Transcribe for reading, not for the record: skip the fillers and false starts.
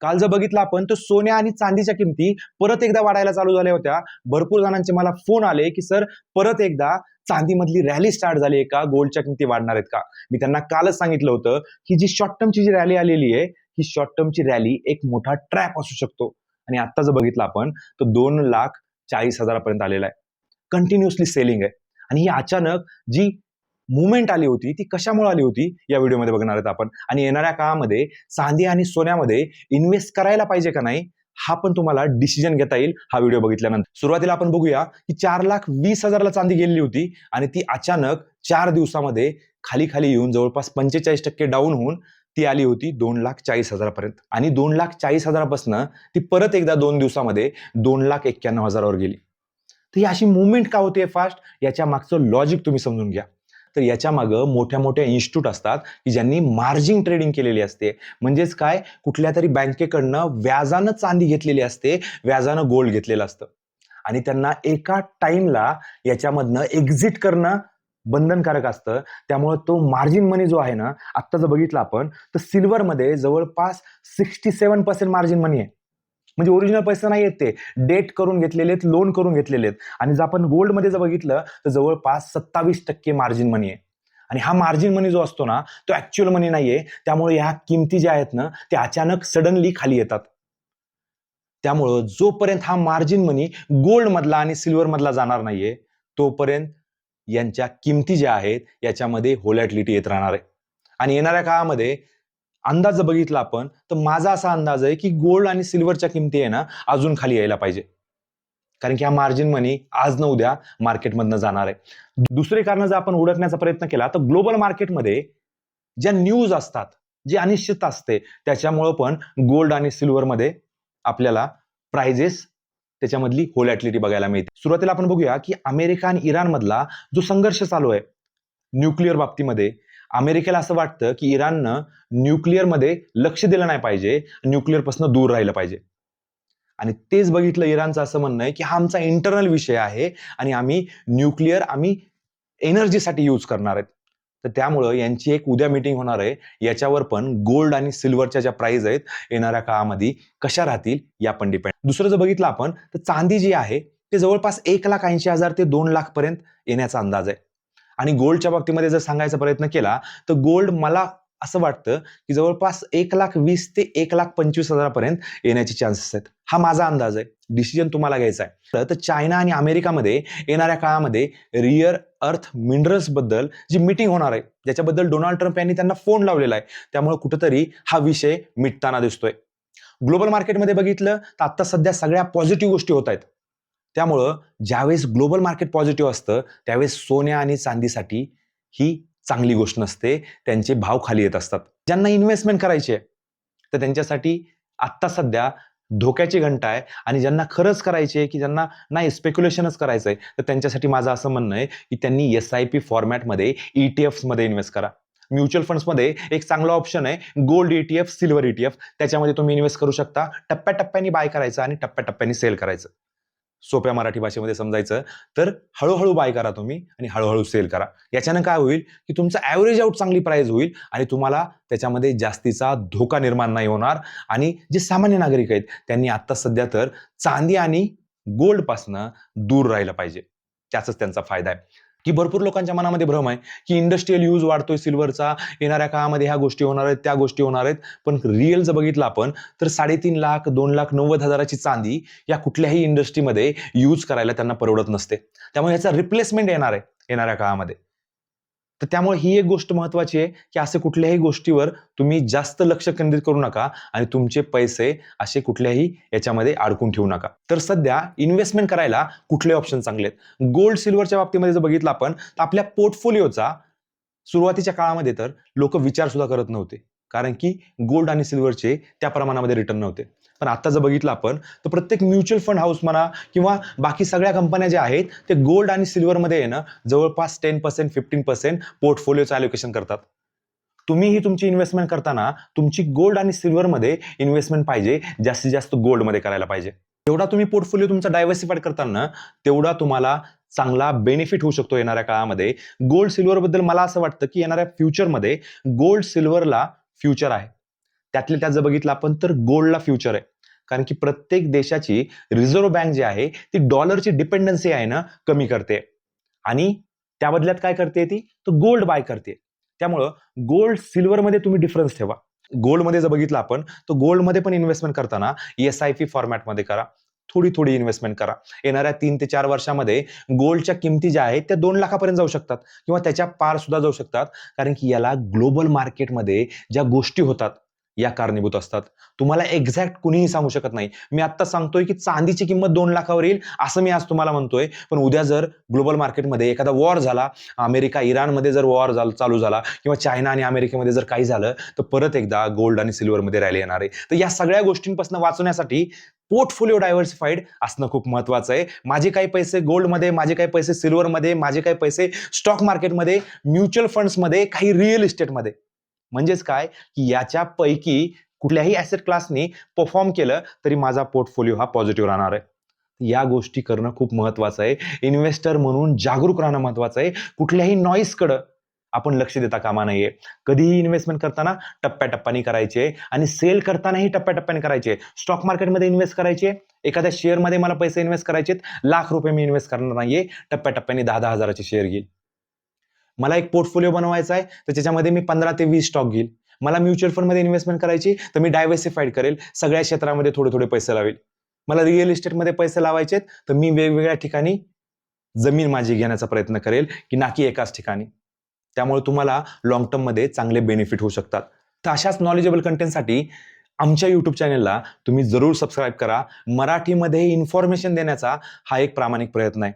काल जर बघितलं आपण तर सोन्या आणि चांदीच्या किमती परत एकदा वाढायला चालू झाल्या होत्या. भरपूर जणांचे मला फोन आले की सर परत एकदा चांदीमधली रॅली स्टार्ट झाली आहे का, गोल्डच्या किमती वाढणार आहेत का. मी त्यांना कालच सांगितलं होतं की जी शॉर्ट टर्मची जी रॅली आलेली आहे ही शॉर्ट टर्मची रॅली एक मोठा ट्रॅप असू शकतो. आणि आता जर बघितलं आपण तर 2,40,000 आलेला आहे. कंटिन्युअसली सेलिंग आहे. आणि ही अचानक जी मुवमेंट आली होती ती कशामुळे आली होती या व्हिडिओमध्ये बघणार आहेत आपण. आणि येणाऱ्या काळामध्ये चांदी आणि सोन्यामध्ये इन्व्हेस्ट करायला पाहिजे का नाही हा पण तुम्हाला डिसिजन घेता येईल हा व्हिडिओ बघितल्यानंतर. सुरुवातीला आपण बघूया की 4,20,000ला चांदी गेलेली होती आणि ती अचानक 4 दिवसामध्ये खाली खाली येऊन जवळपास 45% डाऊन होऊन ती आली होती 2,40,000 आणि 2,40,000 ती परत एकदा 2 दिवसामध्ये 2,91,000 गेली. तर ही अशी मुवमेंट का होते फास्ट, याच्या मागचं लॉजिक तुम्ही समजून घ्या. तर याच्या मागं मोठ्या मोठ्या इन्स्टिट्यूट असतात की ज्यांनी मार्जिन ट्रेडिंग केलेली असते. म्हणजेच काय, कुठल्या तरी बँकेकडनं व्याजानं चांदी घेतलेली असते, व्याजानं गोल्ड घेतलेलं असतं आणि त्यांना एका टाइमला याच्यामधनं एक्झिट करणं बंधनकारक असतं. त्यामुळे तो मार्जिन मनी जो आहे ना, आत्ता जर बघितलं आपण तर सिल्वरमध्ये जवळपास 67% मार्जिन मनी आहे. म्हणजे ओरिजिनल पैसे नाही आहेत, ते डेट करून घेतलेले आहेत, लोन करून घेतलेले आहेत. आणि जर आपण गोल्डमध्ये जर बघितलं तर जवळपास 27% मार्जिन मनी आहे. आणि हा मार्जिन मनी जो असतो ना तो ऍक्च्युअल मनी नाहीये. त्यामुळे ह्या किमती ज्या आहेत ना ते अचानक सडनली खाली येतात. त्यामुळं जोपर्यंत हा मार्जिन मनी गोल्ड मधला आणि सिल्वर मधला जाणार नाहीये तोपर्यंत यांच्या किमती ज्या आहेत याच्यामध्ये व्होलॅटिलिटी येत राहणार आहे. आणि येणाऱ्या काळामध्ये अंदाज बघितला आपण तर माझा असा अंदाज आहे की गोल्ड आणि सिल्वरच्या किमती आहे ना अजून खाली यायला पाहिजे. कारण की हा मार्जिन मनी आज न उद्या मार्केटमधनं जाणार आहे. दुसरे कारण जर आपण ओळखण्याचा प्रयत्न केला तर ग्लोबल मार्केटमध्ये ज्या न्यूज असतात, जी अनिश्चितता असते, त्याच्यामुळं पण गोल्ड आणि सिल्वरमध्ये आपल्याला प्राइजेस त्याच्यामधली व्होलॅटिलिटी बघायला मिळते. सुरुवातीला आपण बघूया की अमेरिका आणि इराण मधला जो संघर्ष चालू आहे न्यूक्लिअर बाबतीमध्ये, अमेरिकेला असं वाटतं की इराणनं न्यूक्लिअरमध्ये लक्ष दिलं नाही पाहिजे, न्यूक्लिअरपासून दूर राहिलं पाहिजे. आणि तेच बघितलं इराणचं असं म्हणणं आहे की हा आमचा इंटरनल विषय आहे आणि आम्ही एनर्जीसाठी यूज करणार आहेत. तर त्यामुळं यांची एक उद्या मीटिंग होणार आहे. याच्यावर पण गोल्ड आणि सिल्वरच्या ज्या प्राइस आहेत येणाऱ्या काळामध्ये कशा राहतील या पण डिपेंड. दुसरं जर बघितलं आपण तर चांदी जी आहे ते जवळपास 1,80,000 ते 2,00,000 पर्यंत येण्याचा अंदाज आहे. आणि गोल्डच्या बाबतीमध्ये जर सांगायचा प्रयत्न केला तर गोल्ड मला असं वाटतं की जवळपास 1,20,000 ते 1,25,000 पर्यंत येण्याचे चान्सेस आहेत. हा माझा अंदाज आहे, डिसिजन तुम्हाला घ्यायचा आहे. तर चायना आणि अमेरिकामध्ये येणाऱ्या काळामध्ये रिअर अर्थ मिनरल्स बद्दल जी मीटिंग होणार आहे ज्याच्याबद्दल डोनाल्ड ट्रम्प यांनी त्यांना फोन लावलेला आहे, त्यामुळे कुठेतरी हा विषय मिटताना दिसतोय. ग्लोबल मार्केटमध्ये बघितलं तर आता सध्या सगळ्या पॉझिटिव्ह गोष्टी होत आहेत. त्यामुळं ज्यावेळेस ग्लोबल मार्केट पॉझिटिव्ह असतं त्यावेळेस सोन्या आणि चांदीसाठी ही चांगली गोष्ट नसते, त्यांचे भाव खाली येत असतात. ज्यांना इन्व्हेस्टमेंट करायची आहे तर त्यांच्यासाठी आत्ता सध्या धोक्याची घंटा आहे. आणि ज्यांना खरंच करायची आहे की ज्यांना नाही स्पेक्युलेशनच करायचं आहे तर त्यांच्यासाठी माझं असं म्हणणं आहे की त्यांनी SIP फॉर्मॅटमध्ये ETFs मध्ये इन्व्हेस्ट करा. म्युच्युअल फंड्समध्ये एक चांगला ऑप्शन आहे गोल्ड ETF, सिल्वर ETF. त्याच्यामध्ये तुम्ही इन्व्हेस्ट करू शकता. टप्प्याटप्प्याने बाय करायचं आणि टप्प्याटप्प्याने सेल करायचं. सोप्या मराठी भाषेमध्ये समजायचं तर हळूहळू बाय करा तुम्ही आणि हळूहळू सेल करा. याच्यानं काय होईल की तुमचं ॲव्हरेज आउट चांगली प्राइस होईल आणि तुम्हाला त्याच्यामध्ये जास्तीचा धोका निर्माण नाही होणार. आणि जे सामान्य नागरिक आहेत त्यांनी आता सध्या तर चांदी आणि गोल्डपासनं दूर राहिलं पाहिजे. त्याचाच त्यांचा फायदा आहे. की भरपूर लोकांच्या मनामध्ये भ्रम आहे की इंडस्ट्रियल यूज वाढतोय सिल्वरचा, येणाऱ्या काळामध्ये ह्या गोष्टी होणार आहेत, त्या गोष्टी होणार आहेत. पण रिअल जर बघितलं आपण तर 3.5 लाख 2,90,000ची चांदी या कुठल्याही इंडस्ट्रीमध्ये यूज करायला त्यांना परवडत नसते. त्यामुळे याचा रिप्लेसमेंट येणार आहे येणाऱ्या काळामध्ये. तर त्यामुळे ही एक गोष्ट महत्वाची आहे की असे कुठल्याही गोष्टीवर तुम्ही जास्त लक्ष केंद्रित करू नका आणि तुमचे पैसे असे कुठल्याही याच्यामध्ये अडकून ठेवू नका. तर सध्या इन्व्हेस्टमेंट करायला कुठले ऑप्शन चांगले आहेत? गोल्ड सिल्वरच्या बाबतीमध्ये जर बघितलं आपण तर आपल्या पोर्टफोलिओचा सुरुवातीच्या काळामध्ये तर लोक विचार सुद्धा करत नव्हते, कारण की गोल्ड आणि सिल्वरचे त्या प्रमाणामध्ये रिटर्न नव्हते. पण आता जर बघितलं आपण तर प्रत्येक म्युच्युअल फंड हाऊस म्हणा किंवा बाकी सगळ्या कंपन्या ज्या आहेत ते गोल्ड आणि सिल्वरमध्ये आहे ना जवळपास 10% 15% पोर्टफोलिओचं अलोकेशन करतात. तुम्हीही तुमची इन्व्हेस्टमेंट करताना तुमची गोल्ड आणि सिल्वरमध्ये इन्व्हेस्टमेंट पाहिजे, जास्तीत जास्त गोल्डमध्ये करायला पाहिजे. जेवढा तुम्ही पोर्टफोलिओ तुमचा डायव्हर्सिफाईड करताना तेवढा तुम्हाला चांगला बेनिफिट होऊ शकतो येणाऱ्या काळामध्ये. गोल्ड सिल्वर बद्दल मला असं वाटतं की येणाऱ्या फ्युचरमध्ये गोल्ड सिल्वरला फ्युचर आहे. त्यातल्या त्यात जर बघितलं आपण तर गोल्डला फ्युचर आहे. कारण की प्रत्येक देशाची रिझर्व्ह बँक जी आहे ती डॉलरची डिपेंडन्सी आहे ना कमी करते आणि त्या बदल्यात काय करते ती तर गोल्ड बाय करते. त्यामुळं गोल्ड सिल्वरमध्ये तुम्ही डिफरन्स ठेवा. गोल्डमध्ये जर बघितलं आपण तर गोल्डमध्ये पण इन्व्हेस्टमेंट करताना SIP फॉर्मॅटमध्ये करा. थोडी थोडी इन्व्हेस्टमेंट करा. येणाऱ्या 3 ते 4 वर्षामध्ये गोल्डच्या किमती ज्या आहेत त्या 2 लाखापर्यंत जाऊ शकतात किंवा त्याच्या पार सुद्धा जाऊ शकतात. कारण की याला ग्लोबल मार्केटमध्ये ज्या गोष्टी होतात या कारणीभूत असतात. तुम्हाला एक्झॅक्ट कुणीही सांगू शकत नाही. मी आत्ता सांगतोय की चांदीची किंमत 2 लाखावर येईल असं मी आज तुम्हाला म्हणतोय, पण उद्या जर ग्लोबल मार्केटमध्ये एखादा वॉर झाला, अमेरिका इराणमध्ये जर वॉर चालू झाला किंवा चायना आणि अमेरिकेमध्ये जर काही झालं तर परत एकदा गोल्ड आणि सिल्वरमध्ये रॅली येणार आहे. तर या सगळ्या गोष्टींपासून वाचवण्यासाठी पोर्टफोलिओ डायव्हर्सिफाईड असणं खूप महत्वाचं आहे. माझे काही पैसे गोल्डमध्ये, माझे काही पैसे सिल्वरमध्ये, माझे काही पैसे स्टॉक मार्केटमध्ये, म्युच्युअल फंड्समध्ये, काही रिअल इस्टेटमध्ये. म्हणजेच काय की याच्यापैकी कुठल्याही ऍसेट क्लासनी परफॉर्म केलं तरी माझा पोर्टफोलिओ हा पॉझिटिव्ह राहणार आहे. या गोष्टी करणं खूप महत्वाचं आहे. इन्व्हेस्टर म्हणून जागरूक राहणं महत्वाचं आहे. कुठल्याही नॉईजकडं आपण लक्ष देता कामा नाहीये. कधीही इन्व्हेस्टमेंट करताना टप्प्याटप्प्याने करायचे आणि सेल करतानाही टप्प्याटप्प्याने करायचे. स्टॉक मार्केटमध्ये इन्व्हेस्ट करायचे, एखाद्या शेअरमध्ये मला पैसे इन्व्हेस्ट करायचेत, ₹1,00,000 मी इन्व्हेस्ट करणार नाहीये, टप्प्याटप्प्याने 10-10 हजाराचे शेअर घेईल. मला एक पोर्टफोलिओ बनवायचा आहे तर त्याच्यामध्ये मी 15 ते 20 स्टॉक घेईल. मला म्युच्युअल फंडमध्ये इन्व्हेस्टमेंट करायची तर मी डायव्हर्सिफाईड करेल, सगळ्या क्षेत्रामध्ये थोडे थोडे पैसे लावेल. मला रिअल इस्टेटमध्ये पैसे लावायचे तर मी वेगवेगळ्या ठिकाणी जमीन माझी घेण्याचा प्रयत्न करेल की ना की एकाच ठिकाणी. त्यामुळे तुम्हाला लॉंग टर्ममध्ये चांगले बेनिफिट होऊ शकतात. तर अशाच नॉलेजेबल कंटेंटसाठी आमच्या YouTube चॅनलला तुम्ही जरूर सबस्क्राईब करा. मराठीमध्ये इन्फॉर्मेशन देण्याचा हा एक प्रामाणिक प्रयत्न आहे.